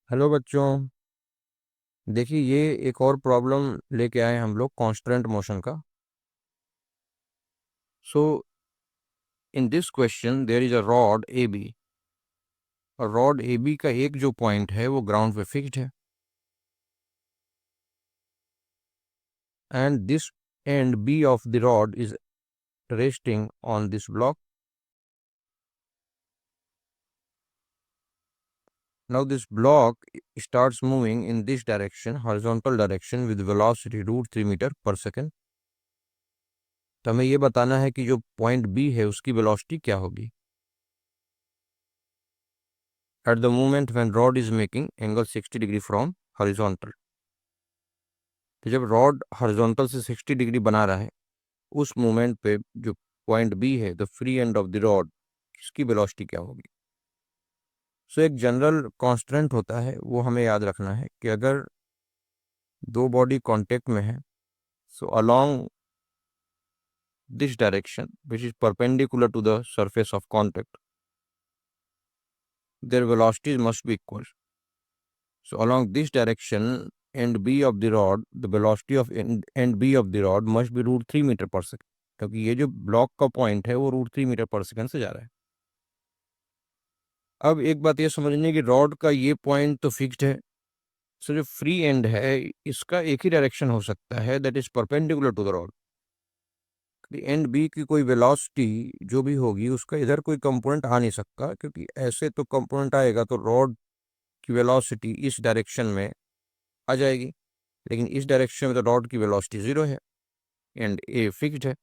Hello बच्चों। देखिए, ये एक और प्रॉब्लम लेके आए हम लोग कांस्टेंट मोशन का। So in this question there is a rod A B. और रॉड ए बी का एक जो पॉइंट है वो ग्राउंड पे फिक्स्ड है, and this end B of the rod is resting on this block. Now this block starts moving in this direction, horizontal direction, with velocity √3 metre पर second. तो हमें ये बताना है कि जो पॉइंट बी है उसकी वेलोसिटी क्या होगी at the moment when rod is making angle 60 degree from horizontal. तो जब रॉड हॉरिजॉन्टल से 60 डिग्री बना रहा है उस मोमेंट पे जो पॉइंट बी है, the free end of the rod, इसकी वेलोसिटी क्या होगी. सो एक जनरल कांस्टेंट होता है, वो हमें याद रखना है कि अगर दो बॉडी कांटेक्ट में है, so along this direction which is perpendicular to the surface of contact, their velocities must be equal. So along this direction, end B of the rod, the velocity of end B of the rod must be √3 metre पर second, क्योंकि ये जो block का point है वो √3 metre पर second से जा रहा है. अब एक बात ये समझनी कि रॉड का ये पॉइंट तो फिक्स्ड है, सो जो फ्री एंड है इसका एक ही डायरेक्शन हो सकता है, that is perpendicular to the rod. And B की कोई वेलोसिटी जो भी होगी उसका इधर कोई कंपोनेंट आ नहीं सकता, क्योंकि ऐसे तो कंपोनेंट आएगा तो रॉड की वेलोसिटी इस डायरेक्शन में आ जाएगी, लेकिन इस डायरेक्शन में तो रॉड की वेलोसिटी 0 है एंड ए फिक्स्ड है.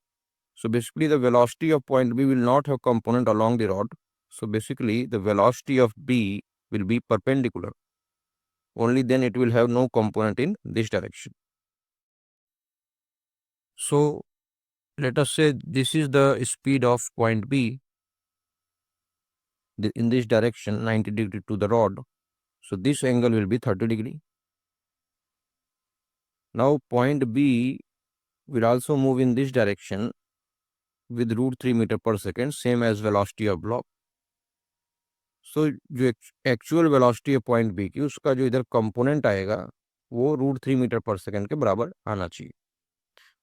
So basically the velocity of point B will not have component along the rod. So basically the velocity of B will be perpendicular. Only then it will have no component in this direction. So let us say this is the speed of point B in this direction, 90 degree to the rod. So this angle will be 30 degree. Now point B will also move in this direction with √3 metre पर second, same as velocity of block. सो जो actual velocity है point B की, उसका जो इधर component आएगा वो √3 metre पर सेकेंड के बराबर आना चाहिए.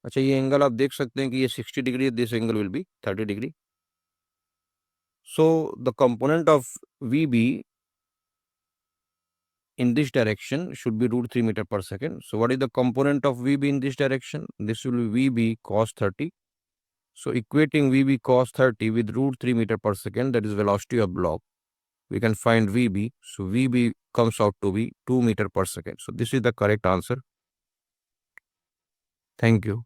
अच्छा, ये एंगल आप देख सकते हैं कि ये 60 डिग्री है, this angle will be 30 degree. So the component of V B in this direction should be √3 meter per second. So what is the component of VB in this direction? This will be VB cos 30. So equating VB cos 30 with √3 meter per second, that is velocity of block, we can find VB. So VB comes out to be 2 meter per second. So this is the correct answer. Thank you.